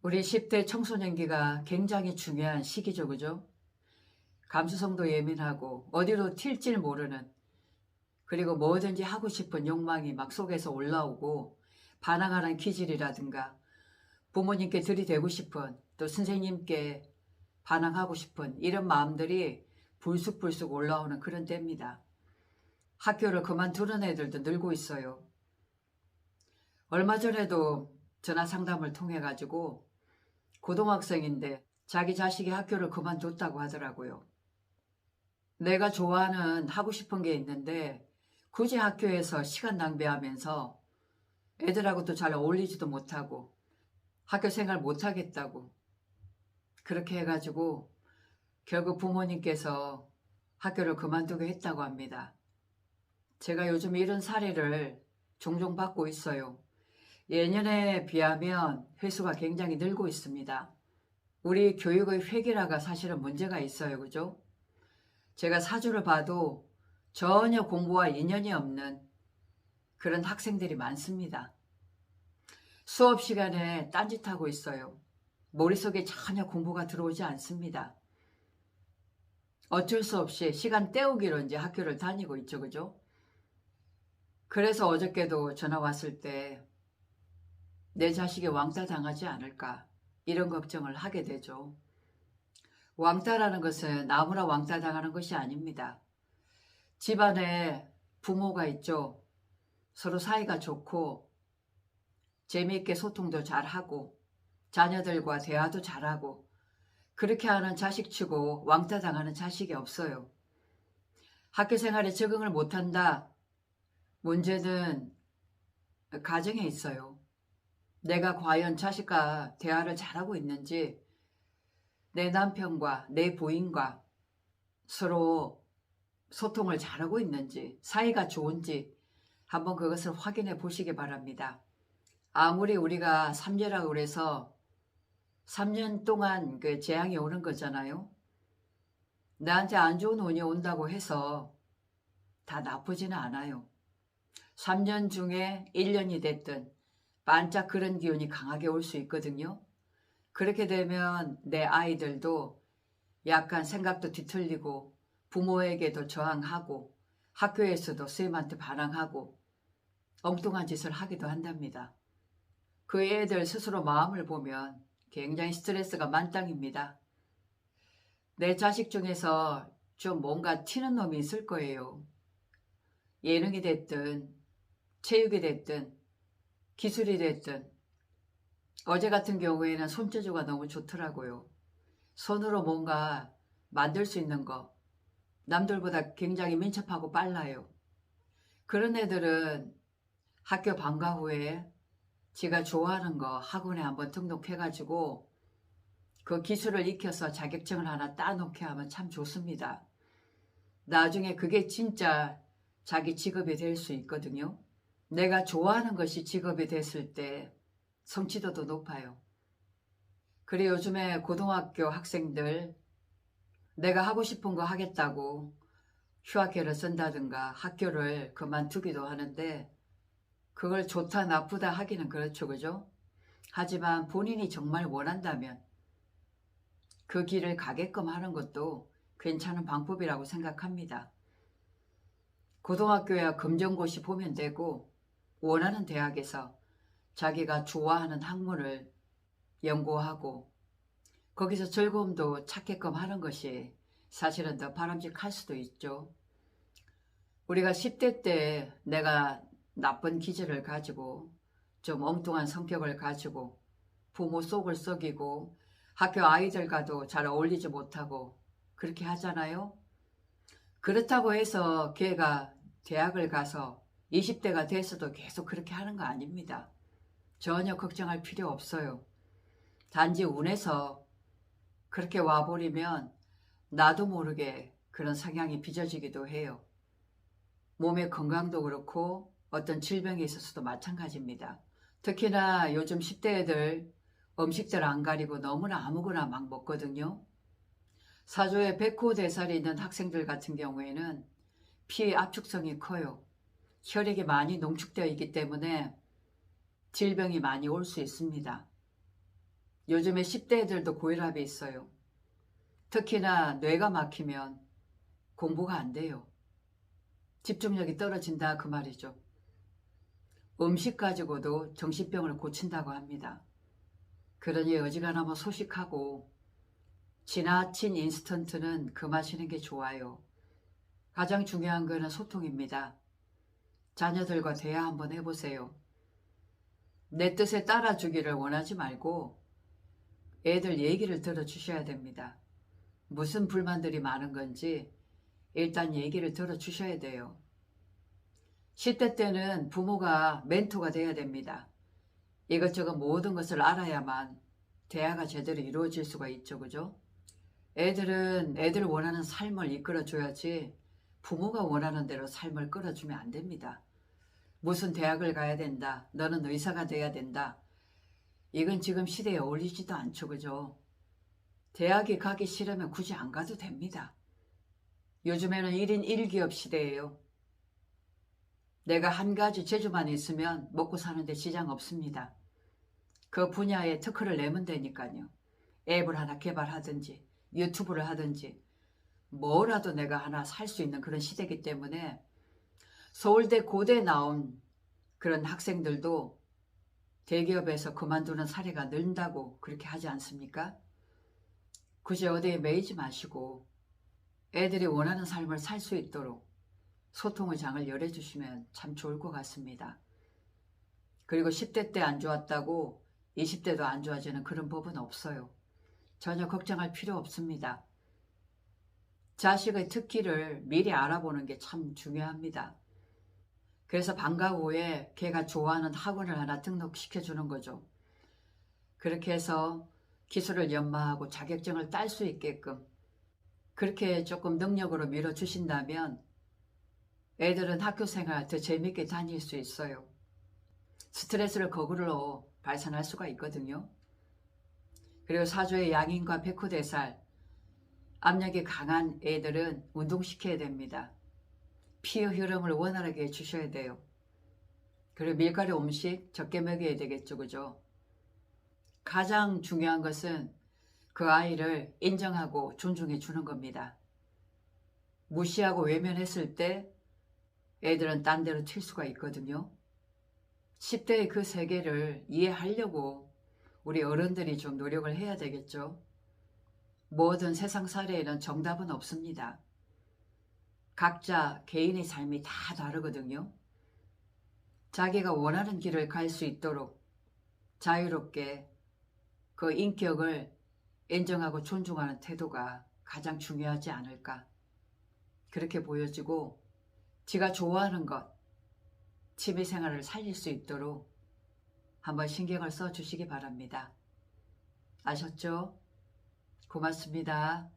우리 10대 청소년기가 굉장히 중요한 시기죠, 그죠? 감수성도 예민하고 어디로 튈지 모르는, 그리고 뭐든지 하고 싶은 욕망이 막 속에서 올라오고 반항하는 기질이라든가 부모님께 들이대고 싶은, 또 선생님께 반항하고 싶은 이런 마음들이 불쑥불쑥 올라오는 그런 때입니다. 학교를 그만두는 애들도 늘고 있어요. 얼마 전에도 전화 상담을 통해 가지고 고등학생인데 자기 자식이 학교를 그만뒀다고 하더라고요. 내가 좋아하는 하고 싶은 게 있는데 굳이 학교에서 시간 낭비하면서 애들하고도 잘 어울리지도 못하고 학교 생활 못하겠다고 그렇게 해가지고 결국 부모님께서 학교를 그만두게 했다고 합니다. 제가 요즘 이런 사례를 종종 받고 있어요. 예년에 비하면 횟수가 굉장히 늘고 있습니다. 우리 교육의 획일화가 사실은 문제가 있어요. 그죠? 제가 사주를 봐도 전혀 공부와 인연이 없는 그런 학생들이 많습니다. 수업 시간에 딴짓하고 있어요. 머릿속에 전혀 공부가 들어오지 않습니다. 어쩔 수 없이 시간 때우기로 이제 학교를 다니고 있죠. 그죠? 그래서 어저께도 전화 왔을 때 내 자식이 왕따 당하지 않을까 이런 걱정을 하게 되죠. 왕따라는 것은 아무나 왕따 당하는 것이 아닙니다. 집안에 부모가 있죠. 서로 사이가 좋고 재미있게 소통도 잘하고 자녀들과 대화도 잘하고 그렇게 하는 자식치고 왕따 당하는 자식이 없어요. 학교 생활에 적응을 못한다. 문제는 가정에 있어요. 내가 과연 자식과 대화를 잘하고 있는지, 내 남편과 내 부인과 서로 소통을 잘하고 있는지, 사이가 좋은지 한번 그것을 확인해 보시기 바랍니다. 아무리 우리가 삼재라고 그래서 3년 동안 그 재앙이 오는 거잖아요. 나한테 안 좋은 운이 온다고 해서 다 나쁘지는 않아요. 3년 중에 1년이 됐든 반짝 그런 기운이 강하게 올 수 있거든요. 그렇게 되면 내 아이들도 약간 생각도 뒤틀리고 부모에게도 저항하고 학교에서도 쌤한테 반항하고 엉뚱한 짓을 하기도 한답니다. 그 애들 스스로 마음을 보면 굉장히 스트레스가 만땅입니다. 내 자식 중에서 좀 뭔가 튀는 놈이 있을 거예요. 예능이 됐든 체육이 됐든 기술이 됐든. 어제 같은 경우에는 손재주가 너무 좋더라고요. 손으로 뭔가 만들 수 있는 거, 남들보다 굉장히 민첩하고 빨라요. 그런 애들은 학교 방과 후에 지가 좋아하는 거 학원에 한번 등록해가지고 그 기술을 익혀서 자격증을 하나 따놓게 하면 참 좋습니다. 나중에 그게 진짜 자기 직업이 될 수 있거든요. 내가 좋아하는 것이 직업이 됐을 때 성취도도 높아요. 그래 요즘에 고등학교 학생들 내가 하고 싶은 거 하겠다고 휴학계를 쓴다든가 학교를 그만두기도 하는데 그걸 좋다 나쁘다 하기는 그렇죠. 그죠? 하지만 본인이 정말 원한다면 그 길을 가게끔 하는 것도 괜찮은 방법이라고 생각합니다. 고등학교야 검정고시 보면 되고 원하는 대학에서 자기가 좋아하는 학문을 연구하고 거기서 즐거움도 찾게끔 하는 것이 사실은 더 바람직할 수도 있죠. 우리가 10대 때 내가 나쁜 기질을 가지고 좀 엉뚱한 성격을 가지고 부모 속을 썩이고 학교 아이들과도 잘 어울리지 못하고 그렇게 하잖아요. 그렇다고 해서 걔가 대학을 가서 20대가 돼서도 계속 그렇게 하는 거 아닙니다. 전혀 걱정할 필요 없어요. 단지 운에서 그렇게 와버리면 나도 모르게 그런 성향이 빚어지기도 해요. 몸의 건강도 그렇고 어떤 질병에 있어서도 마찬가지입니다. 특히나 요즘 10대 애들 음식들 안 가리고 너무나 아무거나 막 먹거든요. 사조에 백호대살이 있는 학생들 같은 경우에는 피 압축성이 커요. 혈액이 많이 농축되어 있기 때문에 질병이 많이 올 수 있습니다. 요즘에 10대 애들도 고혈압이 있어요. 특히나 뇌가 막히면 공부가 안 돼요. 집중력이 떨어진다 그 말이죠. 음식 가지고도 정신병을 고친다고 합니다. 그러니 어지간하면 소식하고 지나친 인스턴트는 금하시는 게 좋아요. 가장 중요한 거는 소통입니다. 자녀들과 대화 한번 해보세요. 내 뜻에 따라주기를 원하지 말고 애들 얘기를 들어주셔야 됩니다. 무슨 불만들이 많은 건지 일단 얘기를 들어주셔야 돼요. 10대 때는 부모가 멘토가 돼야 됩니다. 이것저것 모든 것을 알아야만 대화가 제대로 이루어질 수가 있죠. 그죠? 애들은 애들 원하는 삶을 이끌어줘야지 부모가 원하는 대로 삶을 끌어주면 안 됩니다. 무슨 대학을 가야 된다. 너는 의사가 돼야 된다. 이건 지금 시대에 어울리지도 않죠. 그죠? 대학에 가기 싫으면 굳이 안 가도 됩니다. 요즘에는 1인 1기업 시대예요. 내가 한 가지 재주만 있으면 먹고 사는데 지장 없습니다. 그 분야에 특허를 내면 되니까요. 앱을 하나 개발하든지 유튜브를 하든지 뭐라도 내가 하나 살 수 있는 그런 시대이기 때문에 서울대 고대 나온 그런 학생들도 대기업에서 그만두는 사례가 늘다고 그렇게 하지 않습니까? 굳이 어디에 매이지 마시고 애들이 원하는 삶을 살 수 있도록 소통의 장을 열어주시면 참 좋을 것 같습니다. 그리고 10대 때 안 좋았다고 20대도 안 좋아지는 그런 법은 없어요. 전혀 걱정할 필요 없습니다. 자식의 특기를 미리 알아보는 게 참 중요합니다. 그래서 방과 후에 걔가 좋아하는 학원을 하나 등록시켜주는 거죠. 그렇게 해서 기술을 연마하고 자격증을 딸 수 있게끔 그렇게 조금 능력으로 밀어주신다면 애들은 학교 생활 더 재밌게 다닐 수 있어요. 스트레스를 거꾸로 발산할 수가 있거든요. 그리고 사조의 양인과 백호대살, 압력이 강한 애들은 운동시켜야 됩니다. 피의 흐름을 원활하게 해주셔야 돼요. 그리고 밀가루 음식 적게 먹여야 되겠죠. 그죠? 가장 중요한 것은 그 아이를 인정하고 존중해 주는 겁니다. 무시하고 외면했을 때 애들은 딴 데로 튈 수가 있거든요. 10대의 그 세계를 이해하려고 우리 어른들이 좀 노력을 해야 되겠죠. 모든 세상 사례에는 정답은 없습니다. 각자 개인의 삶이 다 다르거든요. 자기가 원하는 길을 갈 수 있도록 자유롭게 그 인격을 인정하고 존중하는 태도가 가장 중요하지 않을까. 그렇게 보여지고 지가 좋아하는 것, 취미생활을 살릴 수 있도록 한번 신경을 써주시기 바랍니다. 아셨죠? 고맙습니다.